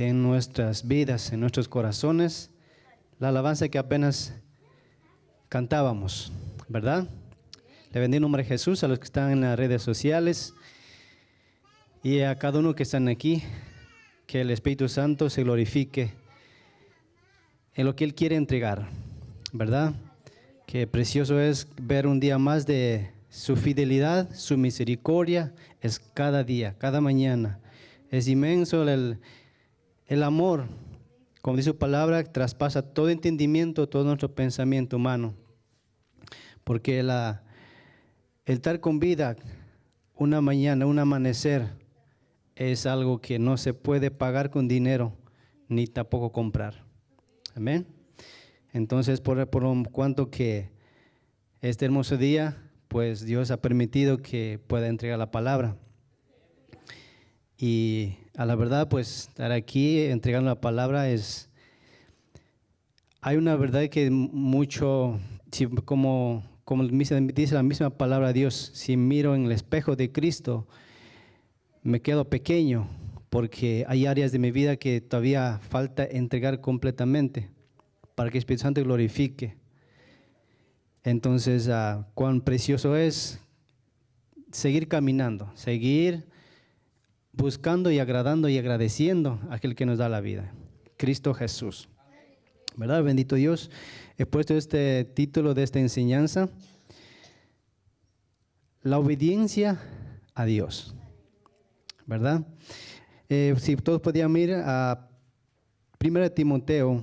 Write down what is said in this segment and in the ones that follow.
en nuestras vidas, en nuestros corazones, la alabanza que apenas cantábamos, ¿verdad? Le bendigo en nombre de Jesús a los que están en las redes sociales y a cada uno que están aquí, que el Espíritu Santo se glorifique en lo que Él quiere entregar, ¿verdad? Que precioso es ver un día más de su fidelidad, su misericordia, es cada día, cada mañana. Es inmenso el amor, como dice su palabra, traspasa todo entendimiento, todo nuestro pensamiento humano. Porque el estar con vida, una mañana, un amanecer, es algo que no se puede pagar con dinero, ni tampoco comprar. Amén. Entonces, por cuanto que este hermoso día, pues Dios ha permitido que pueda entregar la palabra. Y a la verdad, pues estar aquí entregando la palabra hay una verdad que mucho, como dice la misma palabra de Dios, si miro en el espejo de Cristo, me quedo pequeño, porque hay áreas de mi vida que todavía falta entregar completamente para que el Espíritu Santo glorifique. Entonces, cuán precioso es seguir caminando, seguir buscando y agradando y agradeciendo a aquel que nos da la vida, Cristo Jesús. ¿Verdad? Bendito Dios. He puesto este título de esta enseñanza, la obediencia a Dios. ¿Verdad? Si todos podían ir a 1 Timoteo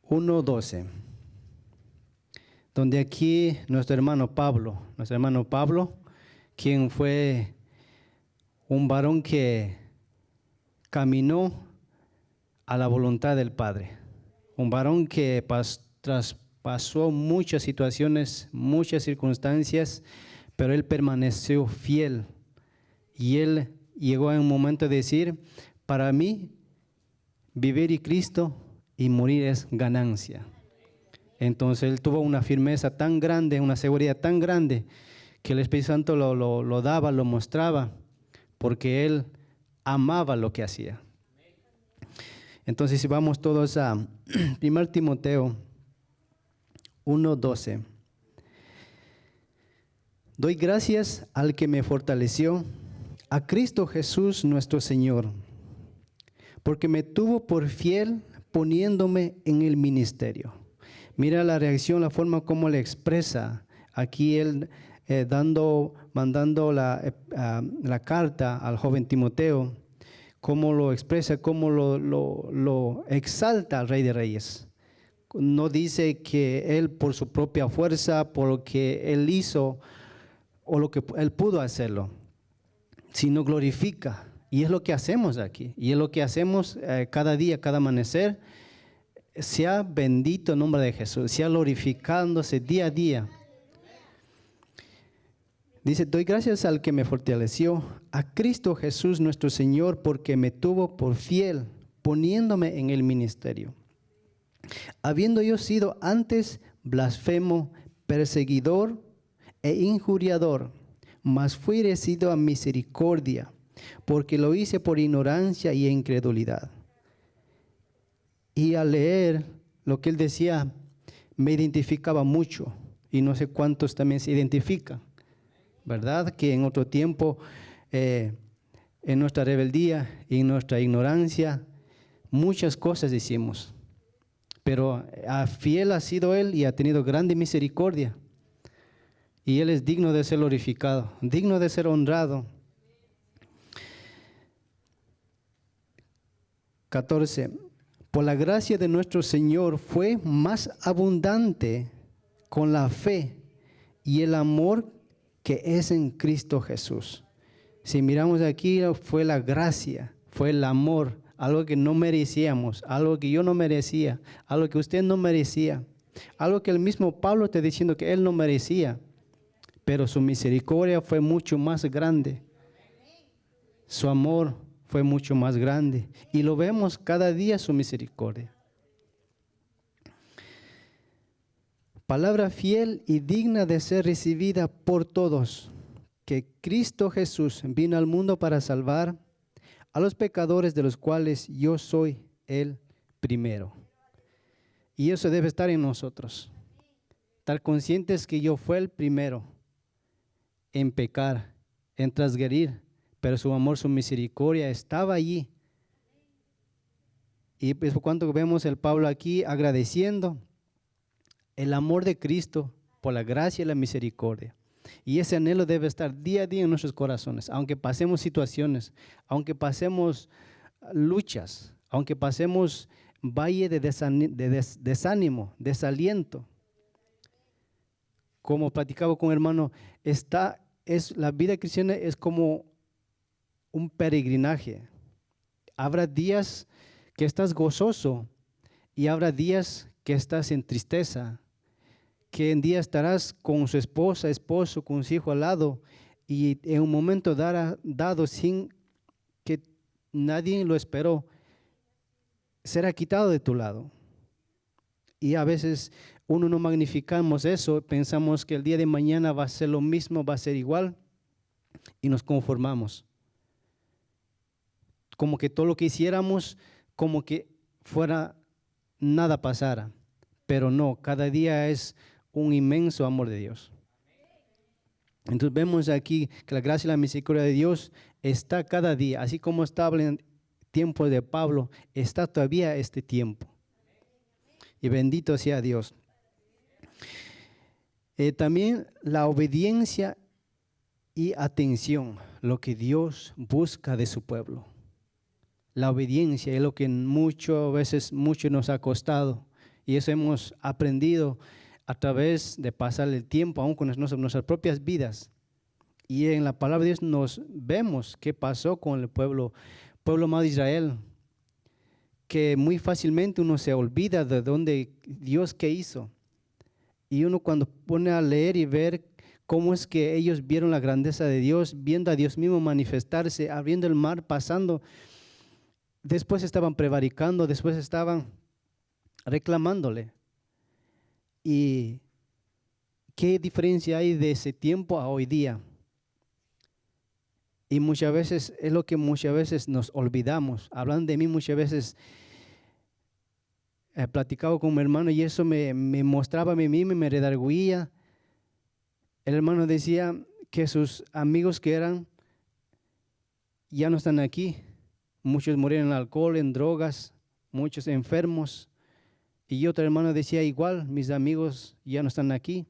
1:12, donde aquí nuestro hermano Pablo, quien fue un varón que caminó a la voluntad del Padre, un varón que traspasó muchas situaciones, muchas circunstancias, pero él permaneció fiel y él llegó a un momento de decir, para mí vivir y Cristo y morir es ganancia. Entonces él tuvo una firmeza tan grande, una seguridad tan grande, que el Espíritu Santo lo daba, lo mostraba, porque él amaba lo que hacía. Entonces si vamos todos a 1 Timoteo 1:12. Doy gracias al que me fortaleció, a Cristo Jesús nuestro Señor, porque me tuvo por fiel poniéndome en el ministerio. Mira la reacción, la forma como le expresa aquí él mandando la carta al joven Timoteo, cómo lo expresa, cómo lo exalta al Rey de Reyes. No dice que él por su propia fuerza, por lo que él hizo o lo que él pudo hacerlo, sino glorifica. Y es lo que hacemos aquí, y es lo que hacemos cada día, cada amanecer. Sea bendito el nombre de Jesús, sea glorificándose día a día. Dice, doy gracias al que me fortaleció, a Cristo Jesús nuestro Señor, porque me tuvo por fiel, poniéndome en el ministerio. Habiendo yo sido antes blasfemo, perseguidor e injuriador, mas fui recibido a misericordia, porque lo hice por ignorancia y incredulidad. Y al leer lo que él decía, me identificaba mucho, y no sé cuántos también se identifican, ¿verdad? Que en otro tiempo, en nuestra rebeldía y en nuestra ignorancia, muchas cosas hicimos, pero fiel ha sido él y ha tenido grande misericordia, y él es digno de ser glorificado, digno de ser honrado. 14. Por la gracia de nuestro Señor fue más abundante con la fe y el amor que es en Cristo Jesús. Si miramos aquí, fue la gracia, fue el amor, algo que no merecíamos, algo que yo no merecía, algo que usted no merecía, algo que el mismo Pablo está diciendo que él no merecía, pero su misericordia fue mucho más grande. Su amor fue mucho más grande y lo vemos cada día su misericordia. Palabra fiel y digna de ser recibida por todos, que Cristo Jesús vino al mundo para salvar a los pecadores de los cuales yo soy el primero. Y eso debe estar en nosotros. Estar conscientes que yo fui el primero en pecar, en transgredir, pero su amor, su misericordia estaba allí. Y es por cuanto vemos el Pablo aquí agradeciendo el amor de Cristo por la gracia y la misericordia. Y ese anhelo debe estar día a día en nuestros corazones, aunque pasemos situaciones, aunque pasemos luchas, aunque pasemos valle de desánimo, desaliento. Como platicaba con un hermano, la vida cristiana es como un peregrinaje. Habrá días que estás gozoso y habrá días que estás en tristeza, que en día estarás con su esposa, esposo, con su hijo al lado y en un momento dado sin que nadie lo esperó, será quitado de tu lado. Y a veces uno no magnificamos eso, pensamos que el día de mañana va a ser lo mismo, va a ser igual y nos conformamos. Como que todo lo que hiciéramos, como que fuera nada pasara. Pero no, cada día es un inmenso amor de Dios. Entonces vemos aquí que la gracia y la misericordia de Dios está cada día, así como estaba en tiempos de Pablo, está todavía este tiempo. Y bendito sea Dios. También la obediencia y atención, lo que Dios busca de su pueblo. La obediencia es lo que muchas veces nos ha costado. Y eso hemos aprendido a través de pasar el tiempo, aún con nuestras propias vidas. Y en la palabra de Dios nos vemos qué pasó con el pueblo amado de Israel, que muy fácilmente uno se olvida de dónde Dios qué hizo. Y uno cuando pone a leer y ver cómo es que ellos vieron la grandeza de Dios, viendo a Dios mismo manifestarse, abriendo el mar, pasando, después estaban prevaricando, después estaban reclamándole. ¿Y qué diferencia hay de ese tiempo a hoy día? Y muchas veces es lo que muchas veces nos olvidamos. Hablando de mí muchas veces, he platicado con mi hermano y eso me mostraba a mí mismo y me redarguía. El hermano decía que sus amigos que eran ya no están aquí. Muchos murieron en alcohol, en drogas, muchos enfermos. Y otro hermano decía igual, mis amigos ya no están aquí.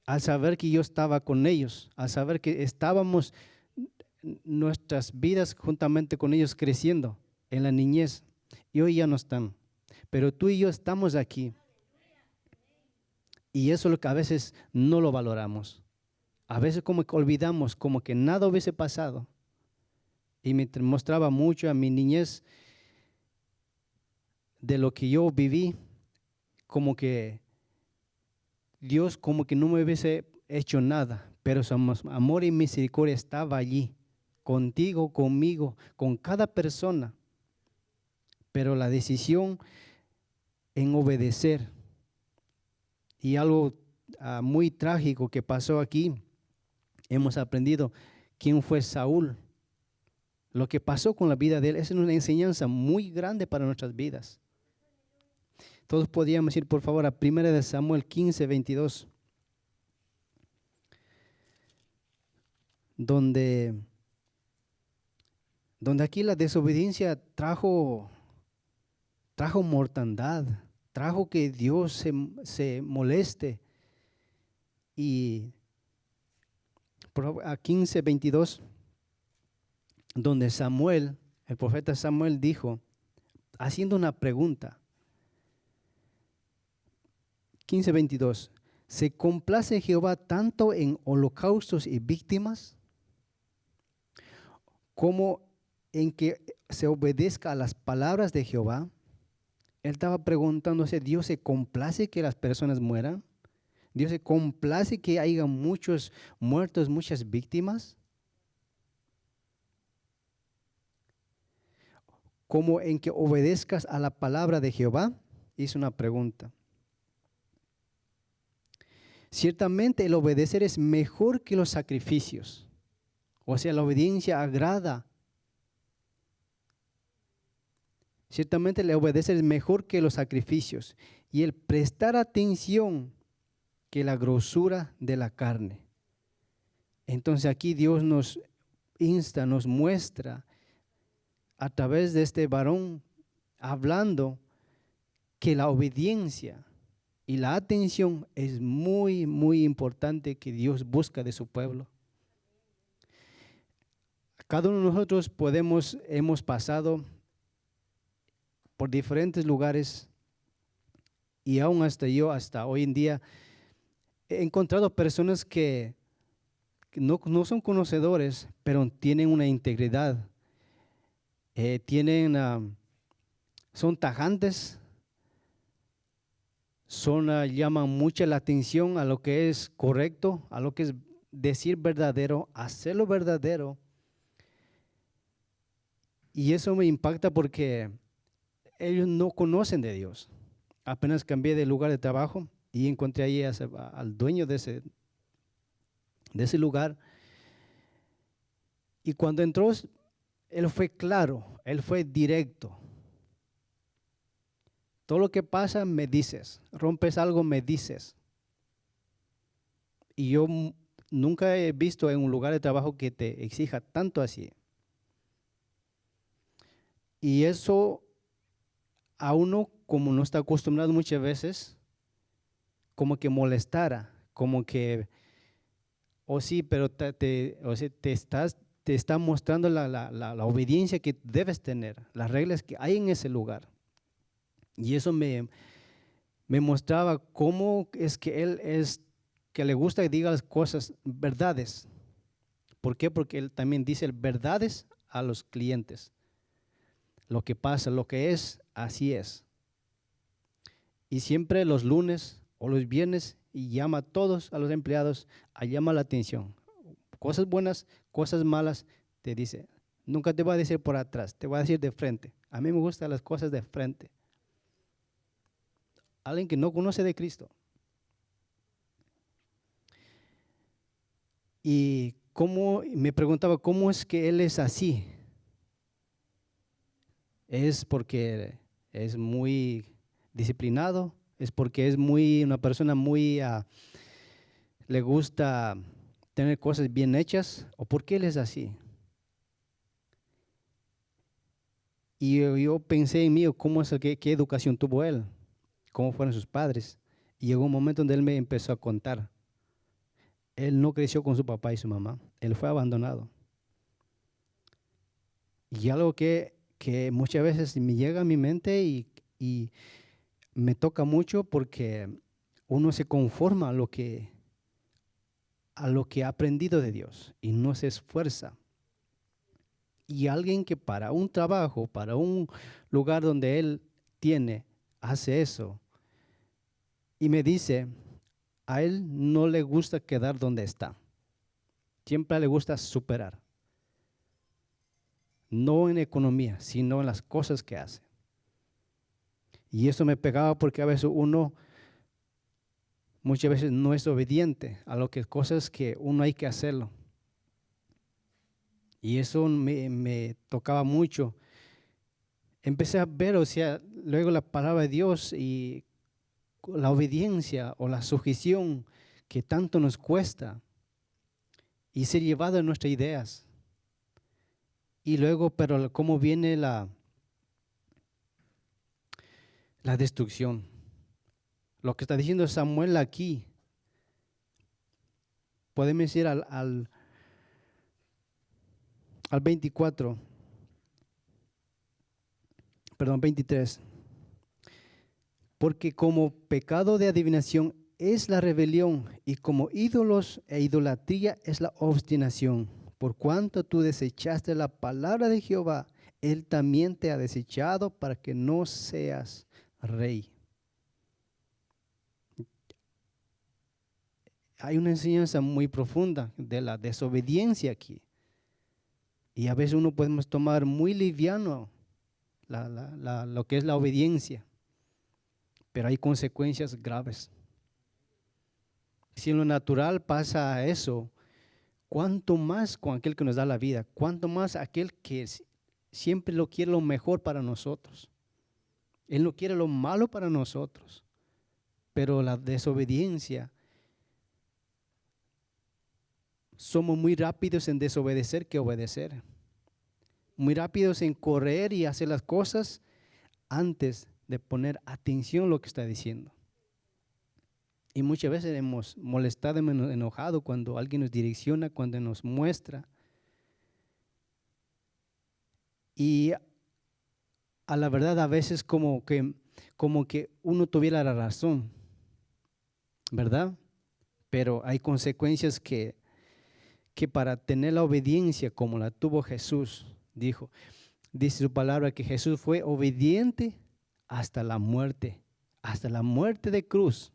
Al saber que yo estaba con ellos, al saber que estábamos nuestras vidas juntamente con ellos creciendo en la niñez, y hoy ya no están. Pero tú y yo estamos aquí. Y eso es lo que a veces no lo valoramos. A veces como que olvidamos, como que nada hubiese pasado. Y me mostraba mucho a mi niñez de lo que yo viví, como que Dios como que no me hubiese hecho nada, pero su amor y misericordia estaba allí, contigo, conmigo, con cada persona. Pero la decisión en obedecer, y algo muy trágico que pasó aquí, hemos aprendido quién fue Saúl. Lo que pasó con la vida de él es una enseñanza muy grande para nuestras vidas. Todos podríamos ir por favor a 1 Samuel 15, 22. Donde aquí la desobediencia trajo mortandad, trajo que Dios se moleste. Y a 15, 22, donde Samuel, el profeta Samuel dijo, haciendo una pregunta, 15, 22, ¿se complace Jehová tanto en holocaustos y víctimas como en que se obedezca a las palabras de Jehová? Él estaba preguntándose, ¿Dios se complace que las personas mueran? ¿Dios se complace que haya muchos muertos, muchas víctimas? ¿Como en que obedezcas a la palabra de Jehová? Hizo una pregunta. Ciertamente el obedecer es mejor que los sacrificios. O sea, la obediencia agrada Ciertamente le obedecer es mejor que los sacrificios y el prestar atención que la grosura de la carne. Entonces aquí Dios nos insta, nos muestra a través de este varón hablando que la obediencia y la atención es muy, muy importante que Dios busca de su pueblo. Cada uno de nosotros hemos pasado por diferentes lugares y aún hasta hoy en día, he encontrado personas que no son conocedores, pero tienen una integridad, son tajantes, llaman mucho la atención a lo que es correcto, a lo que es decir verdadero, hacerlo verdadero. Y eso me impacta porque ellos no conocen de Dios. Apenas cambié de lugar de trabajo y encontré ahí al dueño de ese lugar. Y cuando entró, él fue claro, él fue directo. Todo lo que pasa me dices, rompes algo me dices. Y yo nunca he visto en un lugar de trabajo que te exija tanto así. Y eso a uno, como no está acostumbrado muchas veces, como que molestara, como que, sí, pero te está mostrando la obediencia que debes tener, las reglas que hay en ese lugar. Y eso me mostraba cómo es que él es, que le gusta que diga las cosas, verdades. ¿Por qué? Porque él también dice verdades a los clientes. Lo que pasa, lo que es, así es. Y siempre los lunes o los viernes y llama a todos a los empleados, llama la atención. Cosas buenas, cosas malas, te dice. Nunca te va a decir por atrás, te va a decir de frente. A mí me gustan las cosas de frente. Alguien que no conoce de Cristo. Y me preguntaba, ¿cómo es que él es así? ¿Es porque es muy disciplinado? ¿Es porque es una persona muy, le gusta tener cosas bien hechas? ¿O por qué él es así? Y yo pensé en mí, ¿cómo es qué educación tuvo él? ¿Cómo fueron sus padres? Y llegó un momento donde él me empezó a contar. Él no creció con su papá y su mamá. Él fue abandonado. Y algo que muchas veces me llega a mi mente y me toca mucho porque uno se conforma a lo que ha aprendido de Dios y no se esfuerza. Y alguien que para un trabajo, para un lugar donde él hace eso y me dice, a él no le gusta quedar donde está. Siempre le gusta superar. No en economía, sino en las cosas que hace. Y eso me pegaba porque a veces muchas veces no es obediente a lo que cosas que uno hay que hacerlo. Y eso me tocaba mucho. Empecé a ver, luego la palabra de Dios y la obediencia o la sujeción que tanto nos cuesta y ser llevado en nuestras ideas. Y luego, pero cómo viene la destrucción. Lo que está diciendo Samuel aquí, podemos decir al 23. Porque como pecado de adivinación es la rebelión y como ídolos e idolatría es la obstinación. Por cuanto tú desechaste la palabra de Jehová, Él también te ha desechado para que no seas rey. Hay una enseñanza muy profunda de la desobediencia aquí. Y a veces uno podemos tomar muy liviano lo que es la obediencia. Pero hay consecuencias graves. Si en lo natural pasa eso, ¿cuánto más con aquel que nos da la vida? ¿Cuánto más aquel que siempre quiere lo mejor para nosotros? Él no quiere lo malo para nosotros, pero la desobediencia, somos muy rápidos en desobedecer que obedecer. Muy rápidos en correr y hacer las cosas antes de poner atención a lo que está diciendo. Y muchas veces hemos molestado, hemos enojado cuando alguien nos direcciona, cuando nos muestra. Y a la verdad a veces como que uno tuviera la razón, ¿verdad? Pero hay consecuencias que para tener la obediencia como la tuvo Jesús, dice su palabra que Jesús fue obediente hasta la muerte de cruz.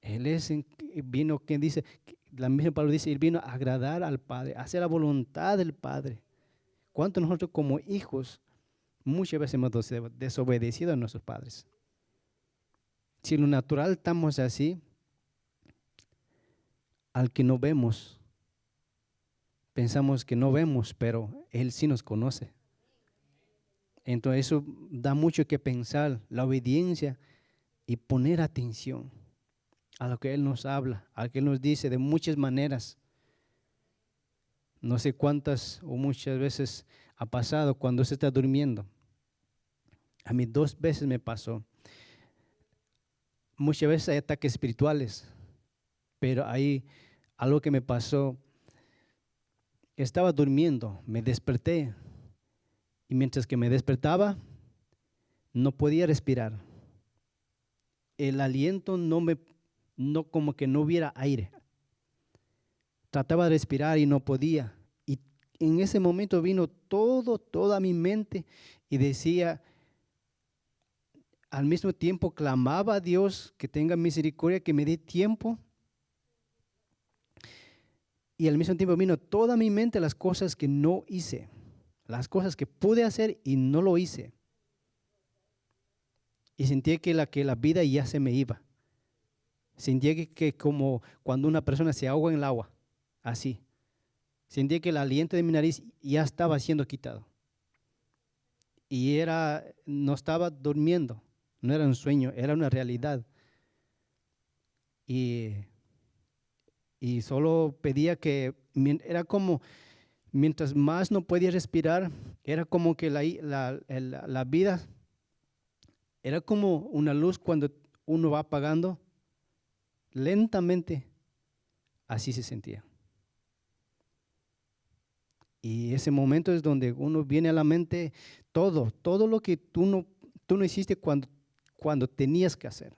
Él vino, quien dice, la misma palabra dice, Él vino a agradar al Padre, a hacer la voluntad del Padre. ¿Cuánto nosotros como hijos muchas veces hemos desobedecido a nuestros padres? Si en lo natural estamos así, al que no vemos, pensamos que no vemos, pero Él sí nos conoce. Entonces eso da mucho que pensar, la obediencia y poner atención a lo que Él nos habla, a lo que Él nos dice de muchas maneras. No sé cuántas o muchas veces ha pasado cuando se está durmiendo. A mí 2 veces me pasó. Muchas veces hay ataques espirituales, pero hay algo que me pasó. Estaba durmiendo, me desperté y mientras que me despertaba no podía respirar. El aliento no como que no hubiera aire. Trataba de respirar y no podía. Y en ese momento vino toda mi mente y decía, al mismo tiempo clamaba a Dios que tenga misericordia, que me dé tiempo. Y al mismo tiempo vino toda mi mente las cosas que no hice, las cosas que pude hacer y no lo hice. Y sentí que la vida ya se me iba. Sentí que como cuando una persona se ahoga en el agua, así. Sentí que el aliento de mi nariz ya estaba siendo quitado. Y no estaba durmiendo, no era un sueño, era una realidad. Y solo pedía era como, mientras más no podía respirar, era como que la vida, era como una luz cuando uno va apagando, lentamente, así se sentía. Y ese momento es donde uno viene a la mente todo lo que tú no hiciste cuando tenías que hacer.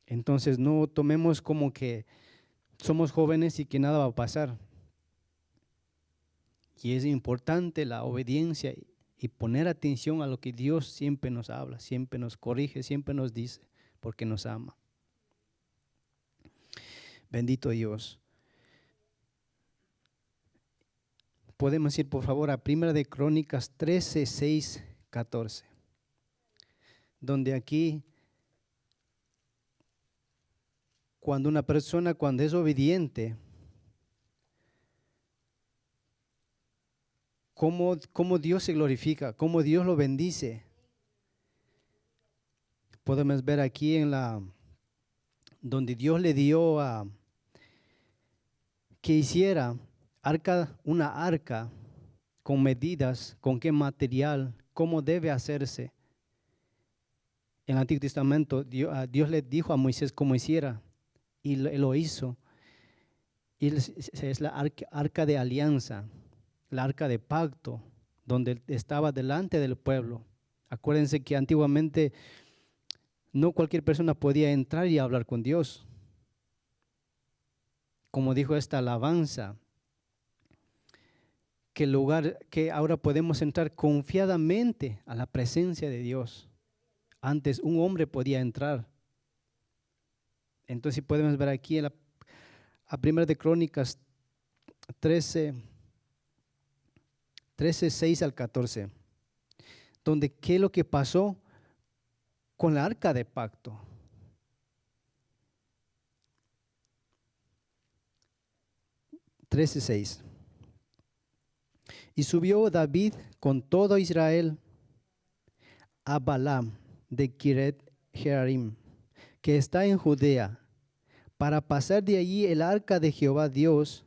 Entonces no tomemos como que somos jóvenes y que nada va a pasar. Y es importante la obediencia y poner atención a lo que Dios siempre nos habla, siempre nos corrige, siempre nos dice, porque nos ama. Bendito Dios. Podemos ir por favor a 1 de Crónicas 13, 6, 14. Donde aquí, cuando una persona, cuando es obediente, cómo Dios se glorifica, cómo Dios lo bendice. Podemos ver aquí donde Dios le dio que hiciera una arca con medidas, con qué material, cómo debe hacerse. En el Antiguo Testamento Dios le dijo a Moisés cómo hiciera y él lo hizo. Y es la arca de alianza, la arca de pacto, donde estaba delante del pueblo. Acuérdense que antiguamente no cualquier persona podía entrar y hablar con Dios. Como dijo esta alabanza, que el lugar que ahora podemos entrar confiadamente a la presencia de Dios. Antes un hombre podía entrar. Entonces podemos ver aquí a 1 de Crónicas 13, 6 al 14, donde qué es lo que pasó con la arca de pacto. 13:6. Y subió David con todo Israel a Balaam de Kiret Jearim, que está en Judea, para pasar de allí el arca de Jehová Dios,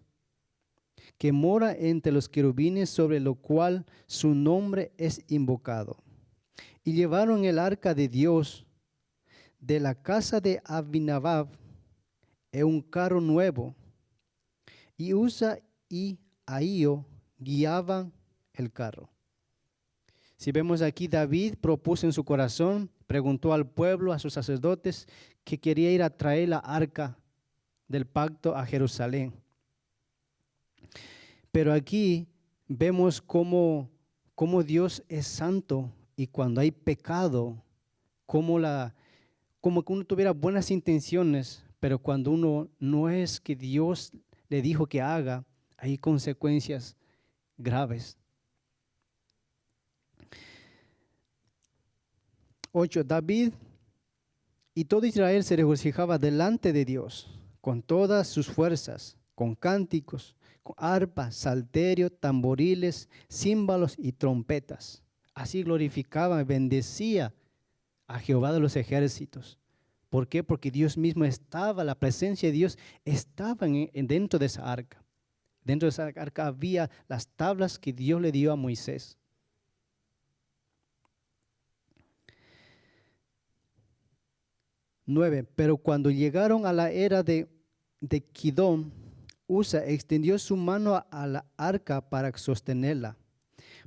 que mora entre los querubines, sobre lo cual su nombre es invocado. Y llevaron el arca de Dios de la casa de Abinadab en un carro nuevo, y Usa y Ahío guiaban el carro. Si vemos aquí, David propuso en su corazón, preguntó al pueblo, a sus sacerdotes, que quería ir a traer la arca del pacto a Jerusalén. Pero aquí vemos cómo Dios es santo, y cuando hay pecado, como que uno tuviera buenas intenciones, pero cuando uno no es que Dios le dijo que haga, hay consecuencias graves. 8. David y todo Israel se regocijaba delante de Dios con todas sus fuerzas, con cánticos, con arpa, salterio, tamboriles, címbalos y trompetas. Así glorificaba y bendecía a Jehová de los ejércitos. ¿Por qué? Porque Dios mismo estaba, la presencia de Dios estaba dentro de esa arca. Dentro de esa arca había las tablas que Dios le dio a Moisés. 9. Pero cuando llegaron a la era de Kidón, Usa extendió su mano a la arca para sostenerla,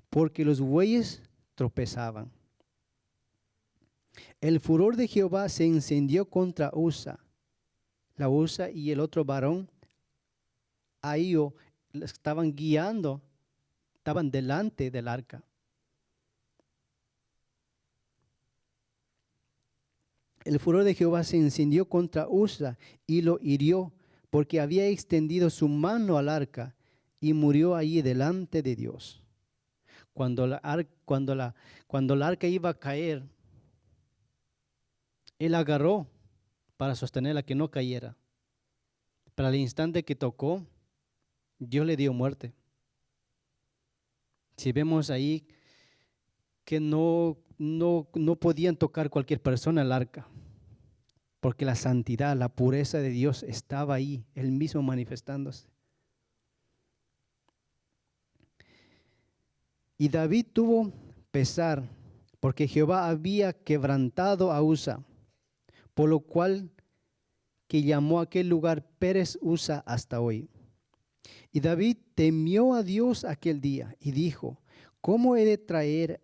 porque los bueyes tropezaban. El furor de Jehová se encendió contra Usa. La Usa y el otro varón, Ahío, estaban guiando, estaban delante del arca. El furor de Jehová se encendió contra Usa y lo hirió, porque había extendido su mano al arca, y murió allí delante de Dios. Cuando la arca iba a caer, él agarró para sostenerla, que no cayera. Pero al instante que tocó, Dios le dio muerte. Si vemos ahí que no podían tocar cualquier persona el arca, porque la santidad, la pureza de Dios estaba ahí, Él mismo manifestándose. Y David tuvo pesar, porque Jehová había quebrantado a Usa, por lo cual que llamó a aquel lugar Pérez Usa hasta hoy. Y David temió a Dios aquel día y dijo: ¿cómo he de traer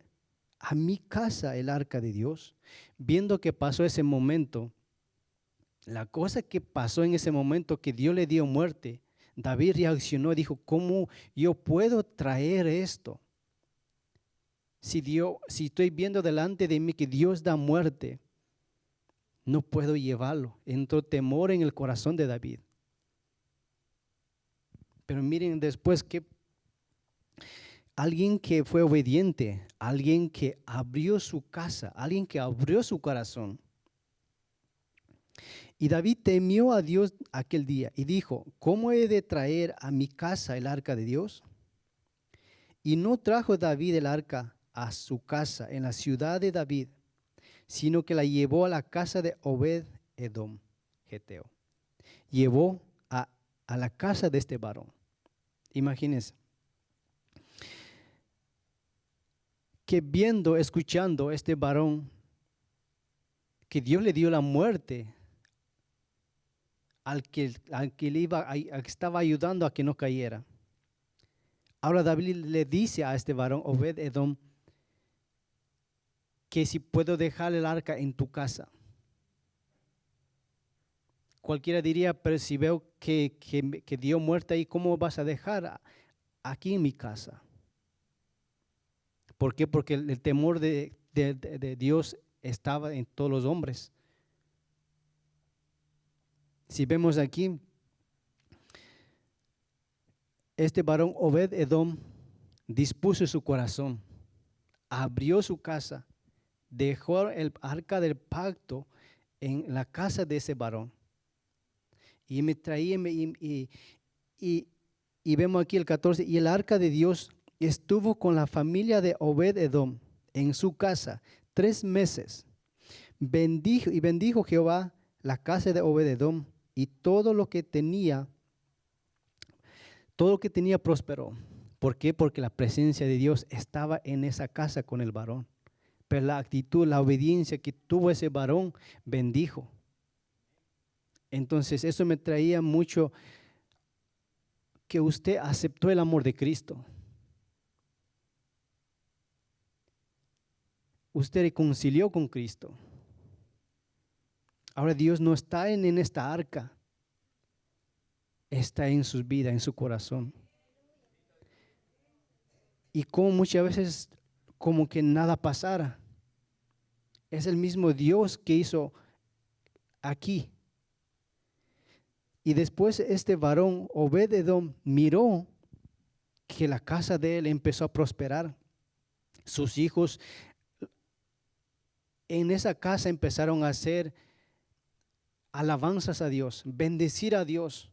a mi casa el arca de Dios? Viendo que pasó ese momento, la cosa que pasó en ese momento, que Dios le dio muerte, David reaccionó y dijo: ¿cómo yo puedo traer esto? Si estoy viendo delante de mí que Dios da muerte, no puedo llevarlo. Entró temor en el corazón de David. Pero miren después que alguien que fue obediente, alguien que abrió su casa, alguien que abrió su corazón. Y David temió a Dios aquel día y dijo: ¿cómo he de traer a mi casa el arca de Dios? Y no trajo David el arca a su casa en la ciudad de David, sino que la llevó a la casa de Obed-Edom, Geteo. Llevó a la casa de este varón. Imagínense que escuchando este varón, que Dios le dio la muerte al que estaba ayudando a que no cayera. Ahora David le dice a este varón, Obed-Edom, que si puedo dejar el arca en tu casa. Cualquiera diría: pero si veo que dio muerte ahí, ¿cómo vas a dejar aquí en mi casa? ¿Por qué? Porque el temor de Dios estaba en todos los hombres. Si vemos aquí, este varón Obed-Edom dispuso su corazón, abrió su casa, dejó el arca del pacto en la casa de ese varón. Y vemos aquí el 14, y el arca de Dios estuvo con la familia de Obed-edom en su casa 3 meses. Bendijo Jehová la casa de Obed-edom y todo lo que tenía prosperó. ¿Por qué? Porque la presencia de Dios estaba en esa casa con el varón. Pero la actitud, la obediencia que tuvo ese varón, bendijo. Entonces eso me traía mucho que usted aceptó el amor de Cristo. Usted reconcilió con Cristo. Ahora Dios no está en esta arca. Está en su vida, en su corazón. Y como muchas veces como que nada pasara. Es el mismo Dios que hizo aquí. Y después este varón, Obed-edom, miró que la casa de él empezó a prosperar. Sus hijos en esa casa empezaron a hacer alabanzas a Dios, bendecir a Dios.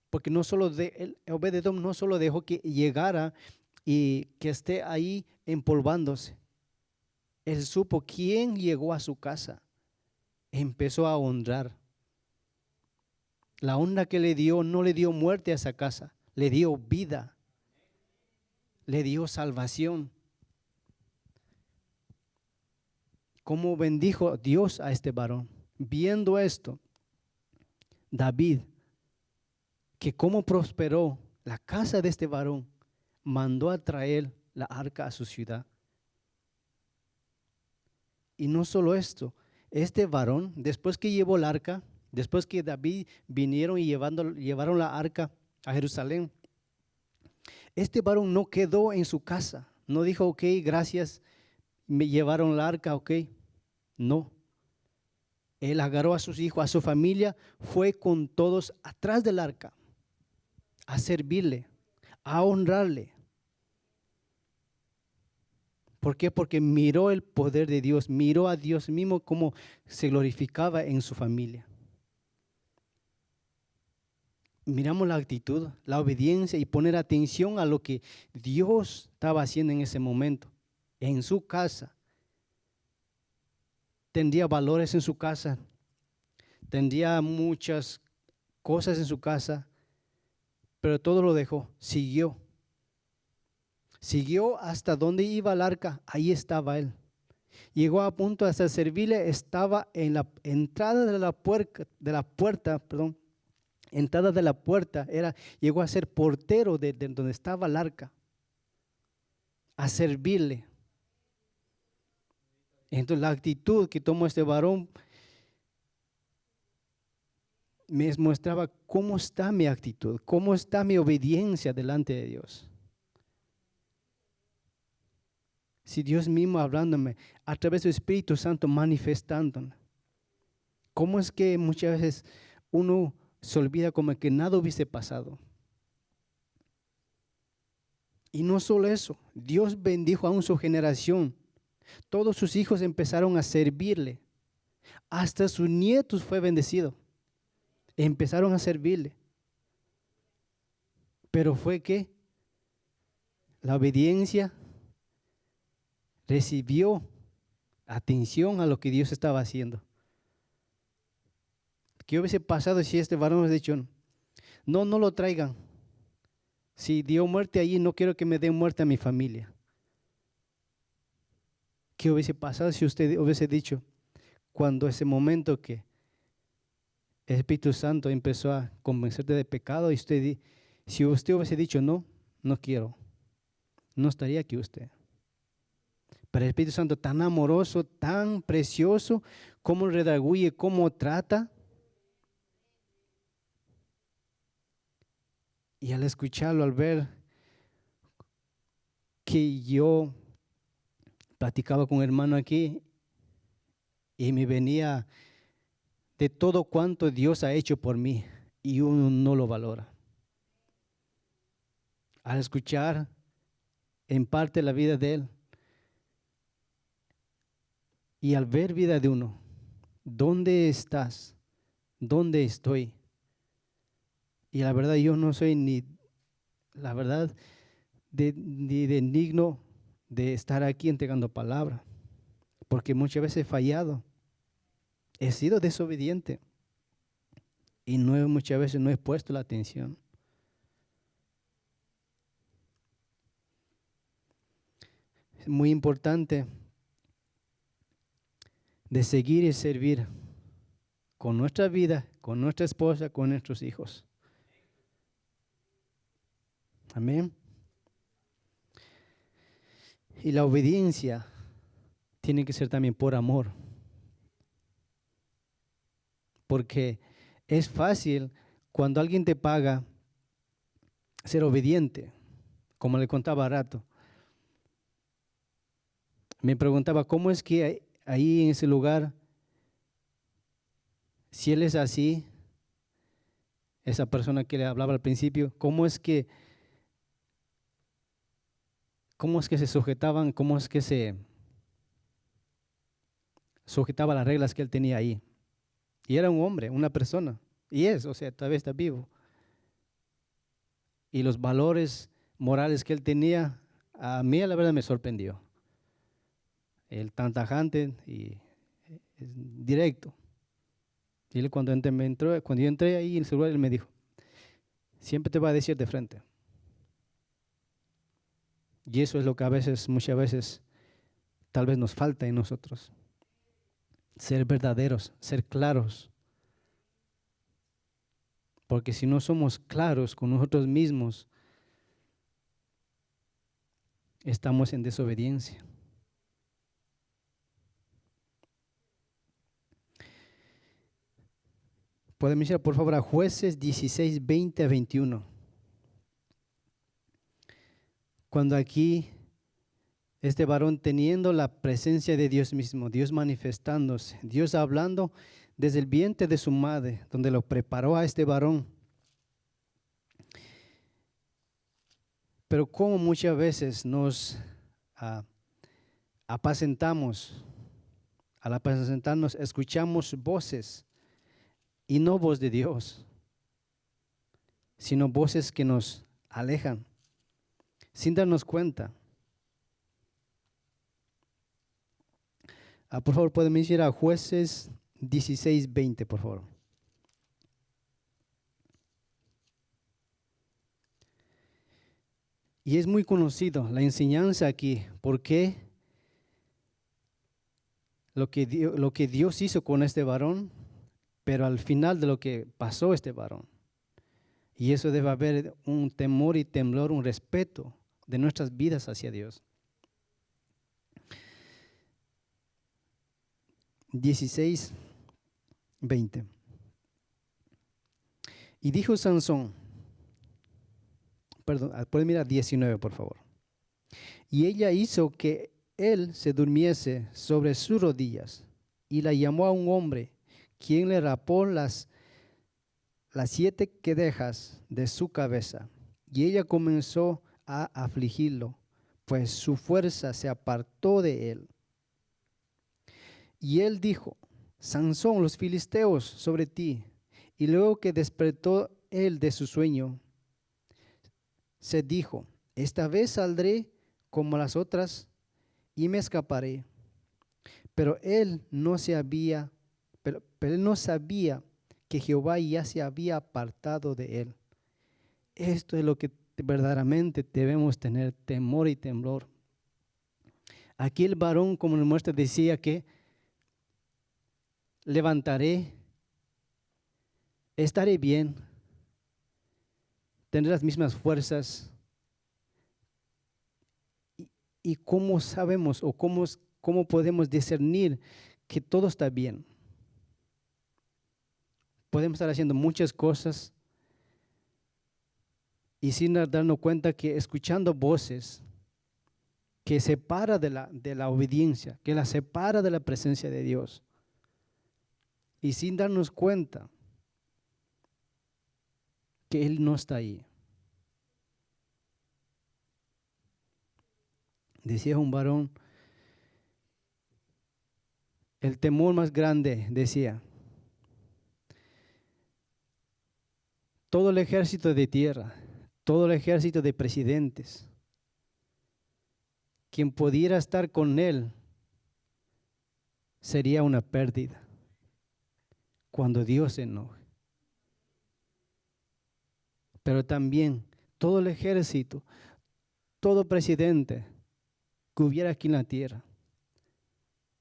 Porque Obed-edom no solo dejó que llegara y que esté ahí empolvándose. Él supo quién llegó a su casa. Empezó a honrar. La honra que le dio no le dio muerte a esa casa, le dio vida, le dio salvación. ¿Cómo bendijo Dios a este varón? Viendo esto, David, que cómo prosperó la casa de este varón, mandó a traer la arca a su ciudad. Y no solo esto, este varón, después que llevó el arca, después que David vinieron y llevaron la arca a Jerusalén, este varón no quedó en su casa, no dijo, ok, gracias, me llevaron la arca, ok, no. Él agarró a sus hijos, a su familia, fue con todos atrás del arca, a servirle, a honrarle. ¿Por qué? Porque miró el poder de Dios, miró a Dios mismo cómo se glorificaba en su familia. Miramos la actitud, la obediencia y poner atención a lo que Dios estaba haciendo en ese momento, en su casa. Tendría valores en su casa, tendría muchas cosas en su casa, pero todo lo dejó, siguió. Siguió hasta donde iba el arca, ahí estaba él. Llegó a punto hasta servirle, estaba en la entrada de la puerta, llegó a ser portero de donde estaba el arca, a servirle. Entonces la actitud que tomó este varón me mostraba cómo está mi actitud, cómo está mi obediencia delante de Dios. Si Dios mismo hablándome a través del Espíritu Santo manifestándome, ¿cómo es que muchas veces uno se olvida como que nada hubiese pasado? Y no solo eso, Dios bendijo aún su generación. Todos sus hijos empezaron a servirle. Hasta sus nietos fue bendecido. Empezaron a servirle. Pero fue que la obediencia recibió atención a lo que Dios estaba haciendo. ¿Qué hubiese pasado si este varón hubiese dicho, no lo traigan? Si dio muerte allí, no quiero que me den muerte a mi familia. ¿Qué hubiese pasado si usted hubiese dicho, cuando ese momento que el Espíritu Santo empezó a convencerte de pecado, y si usted hubiese dicho, no quiero, no estaría aquí usted? Pero el Espíritu Santo tan amoroso, tan precioso, cómo redarguye, cómo trata. Y al escucharlo, al ver que yo platicaba con un hermano aquí y me venía de todo cuanto Dios ha hecho por mí y uno no lo valora. Al escuchar en parte la vida de él y al ver vida de uno, ¿dónde estás? ¿Dónde estoy? Y la verdad yo no soy la verdad, de digno de estar aquí entregando palabra, porque muchas veces he fallado, he sido desobediente y muchas veces no he puesto la atención. Es muy importante de seguir y servir con nuestra vida, con nuestra esposa, con nuestros hijos. Amén. Y la obediencia tiene que ser también por amor. Porque es fácil cuando alguien te paga ser obediente, como le contaba a rato. Me preguntaba, ¿cómo es que ahí en ese lugar, si él es así, esa persona que le hablaba al principio, cómo es que se sujetaban, cómo es que se sujetaba las reglas que él tenía ahí? Y era un hombre, una persona, y o sea, todavía está vivo. Y los valores morales que él tenía, a mí la verdad me sorprendió. Él tan tajante y directo. Y él cuando yo entré ahí en el celular, él me dijo, siempre te va a decir de frente. Y eso es lo que muchas veces, tal vez nos falta en nosotros. Ser verdaderos, ser claros. Porque si no somos claros con nosotros mismos, estamos en desobediencia. Pueden mirar por favor a Jueces 16, 20 a 21. Cuando aquí este varón teniendo la presencia de Dios mismo, Dios manifestándose, Dios hablando desde el vientre de su madre, donde lo preparó a este varón. Pero como muchas veces nos apacentamos, al apacentarnos escuchamos voces y no voz de Dios, sino voces que nos alejan sin darnos cuenta. Por favor, pueden ir a Jueces 16, 20, por favor. Y es muy conocido la enseñanza aquí, porque lo que Dios hizo con este varón, pero al final de lo que pasó este varón. Y eso debe haber un temor y temblor, un respeto de nuestras vidas hacia Dios. 16, 20. Y dijo Sansón, pueden mirar 19, por favor. Y ella hizo que él se durmiese sobre sus rodillas y la llamó a un hombre, quien le rapó las 7 quedejas de su cabeza. Y ella comenzó a afligirlo, pues su fuerza se apartó de él. Y él dijo, Sansón, los filisteos sobre ti. Y luego que despertó él de su sueño, se dijo, esta vez saldré como las otras y me escaparé. Pero él no sabía que Jehová ya se había apartado de él. Esto es lo que verdaderamente debemos tener temor y temblor. Aquí el varón, como nos muestra, decía que levantaré, estaré bien, tendré las mismas fuerzas. ¿Y cómo sabemos o cómo podemos discernir que todo está bien? Podemos estar haciendo muchas cosas y sin darnos cuenta que escuchando voces que separa de la obediencia, que la separa de la presencia de Dios. Y sin darnos cuenta que Él no está ahí. Decía un varón, el temor más grande, decía, todo el ejército de tierra, todo el ejército de presidentes, quien pudiera estar con Él sería una pérdida cuando Dios se enoje. Pero también todo el ejército, todo presidente que hubiera aquí en la tierra,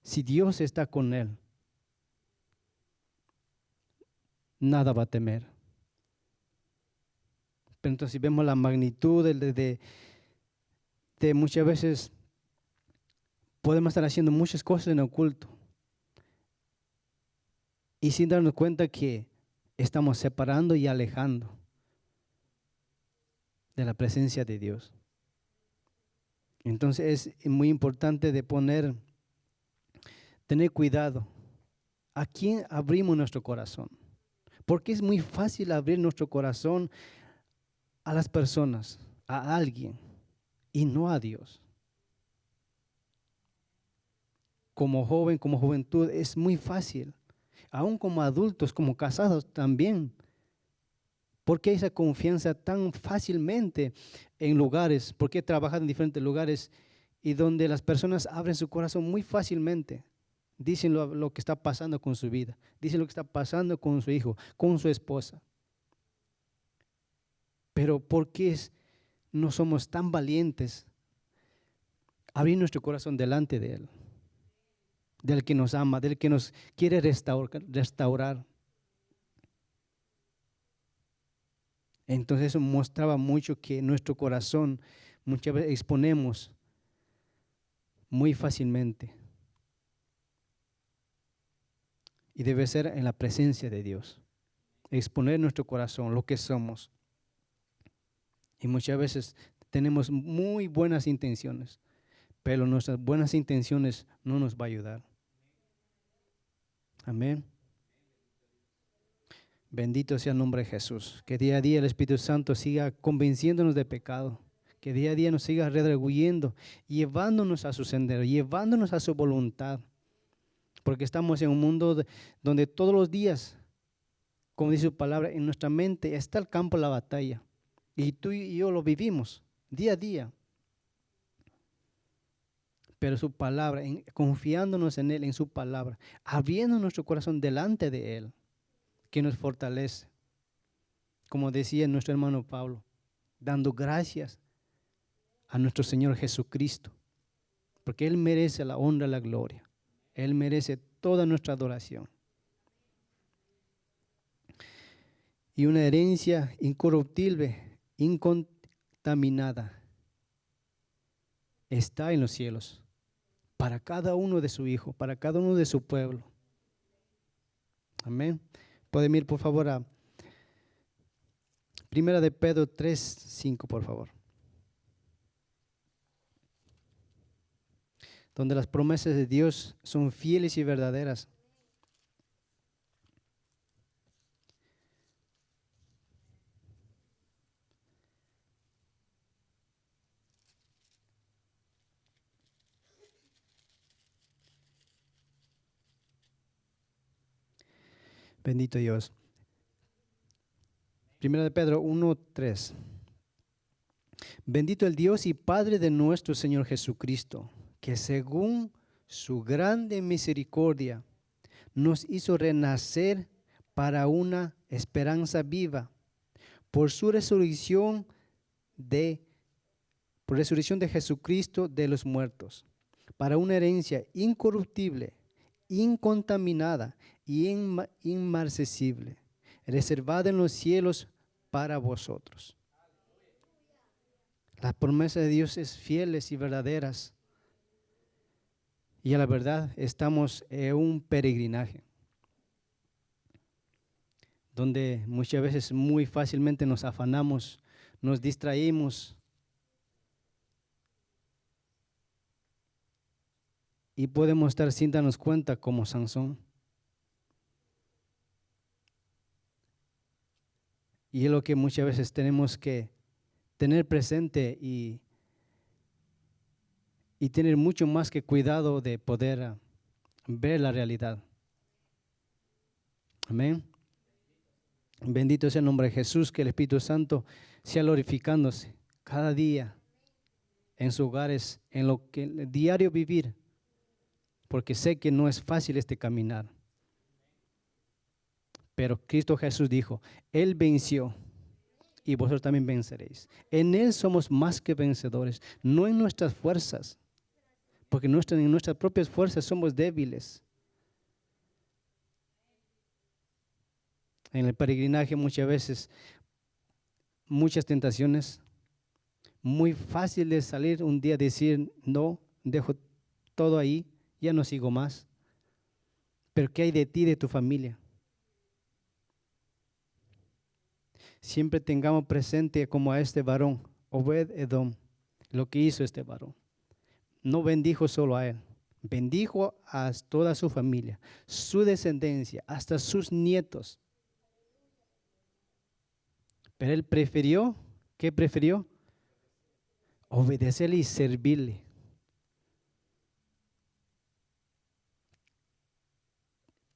si Dios está con él, nada va a temer. Pero entonces si vemos la magnitud de muchas veces podemos estar haciendo muchas cosas en oculto y sin darnos cuenta que estamos separando y alejando de la presencia de Dios. Entonces es muy importante de tener cuidado a quién abrimos nuestro corazón, porque es muy fácil abrir nuestro corazón a las personas, a alguien, y no a Dios. Como joven, como juventud, es muy fácil, aún como adultos, como casados también. ¿Por qué esa confianza tan fácilmente en lugares? ¿Por qué trabajan en diferentes lugares y donde las personas abren su corazón muy fácilmente? Dicen lo que está pasando con su vida, dicen lo que está pasando con su hijo, con su esposa. Pero ¿por qué no somos tan valientes a abrir nuestro corazón delante de Él? Del que nos ama, del que nos quiere restaurar. Entonces eso mostraba mucho que nuestro corazón muchas veces exponemos muy fácilmente. Y debe ser en la presencia de Dios. Exponer nuestro corazón, lo que somos. Y muchas veces tenemos muy buenas intenciones, pero nuestras buenas intenciones no nos va a ayudar. Amén. Bendito sea el nombre de Jesús. Que día a día el Espíritu Santo siga convenciéndonos de pecado. Que día a día nos siga redarguyendo, llevándonos a su sendero, llevándonos a su voluntad. Porque estamos en un mundo donde todos los días, como dice su palabra, en nuestra mente está el campo de la batalla. Y tú y yo lo vivimos día a día. Pero su palabra, confiándonos en Él, en su palabra, abriendo nuestro corazón delante de Él, que nos fortalece. Como decía nuestro hermano Pablo, dando gracias a nuestro Señor Jesucristo, porque Él merece la honra y la gloria. Él merece toda nuestra adoración. Y una herencia incorruptible, incontaminada, está en los cielos, para cada uno de su hijo, para cada uno de su pueblo. Amén. Pueden ir por favor a 1 de Pedro 3:5, por favor. Donde las promesas de Dios son fieles y verdaderas. Bendito Dios. 1 de Pedro 1:3. Bendito el Dios y Padre de nuestro Señor Jesucristo, que según su grande misericordia nos hizo renacer para una esperanza viva por su resurrección de Jesucristo de los muertos, para una herencia incorruptible, incontaminada y inmarcesible, reservada en los cielos para vosotros. Las promesas de Dios es fieles y verdaderas. Y a la verdad estamos en un peregrinaje, donde muchas veces muy fácilmente nos afanamos, nos distraímos y podemos estar sin darnos cuenta como Sansón. Y es lo que muchas veces tenemos que tener presente y tener mucho más que cuidado de poder ver la realidad. Amén. Bendito sea el nombre de Jesús, que el Espíritu Santo sea glorificándose cada día en sus hogares, en lo que el diario vivir, porque sé que no es fácil este caminar. Pero Cristo Jesús dijo, Él venció y vosotros también venceréis. En Él somos más que vencedores, no en nuestras fuerzas, porque en nuestras propias fuerzas somos débiles. En el peregrinaje muchas veces, muchas tentaciones, muy fácil de salir un día decir, no, dejo todo ahí, ya no sigo más. Pero ¿qué hay de ti, de tu familia? Siempre tengamos presente como a este varón, Obed-Edom, lo que hizo este varón. No bendijo solo a él, bendijo a toda su familia, su descendencia, hasta sus nietos. Pero él prefirió, ¿qué prefirió? Obedecerle y servirle.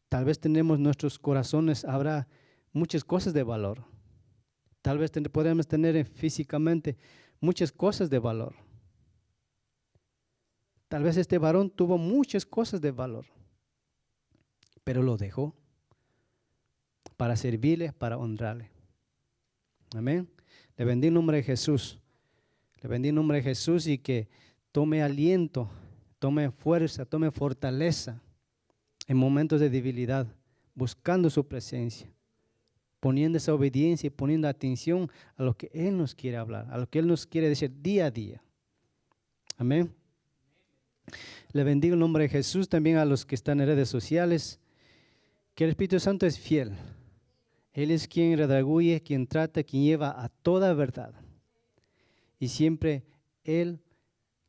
Tal vez tenemos nuestros corazones, habrá muchas cosas de valor. Tal vez podemos tener físicamente muchas cosas de valor. Tal vez este varón tuvo muchas cosas de valor, pero lo dejó para servirle, para honrarle. Amén. Le bendigo en nombre de Jesús. Le bendigo en nombre de Jesús y que tome aliento, tome fuerza, tome fortaleza en momentos de debilidad, buscando su presencia, poniendo esa obediencia y poniendo atención a lo que Él nos quiere hablar, a lo que Él nos quiere decir día a día. Amén. Le bendigo en nombre de Jesús también a los que están en redes sociales, que el Espíritu Santo es fiel. Él es quien redarguye, quien trata, quien lleva a toda verdad. Y siempre Él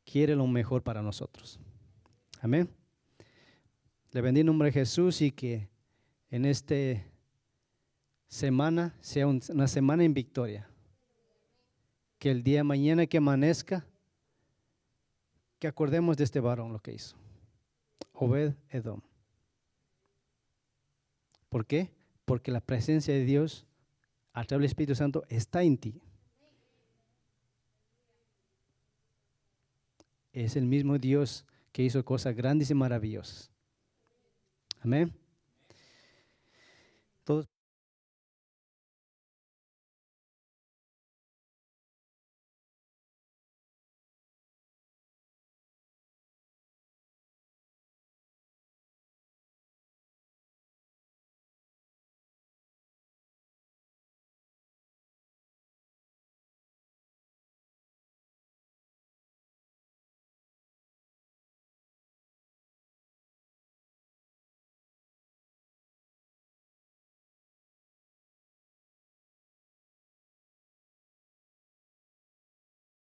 quiere lo mejor para nosotros. Amén. Le bendigo en nombre de Jesús y que en esta semana sea una semana en victoria. Que el día de mañana que amanezca, que acordemos de este varón lo que hizo. Obed-Edom. ¿Por qué? Porque la presencia de Dios a través del Espíritu Santo está en ti. Es el mismo Dios que hizo cosas grandes y maravillosas. Amén.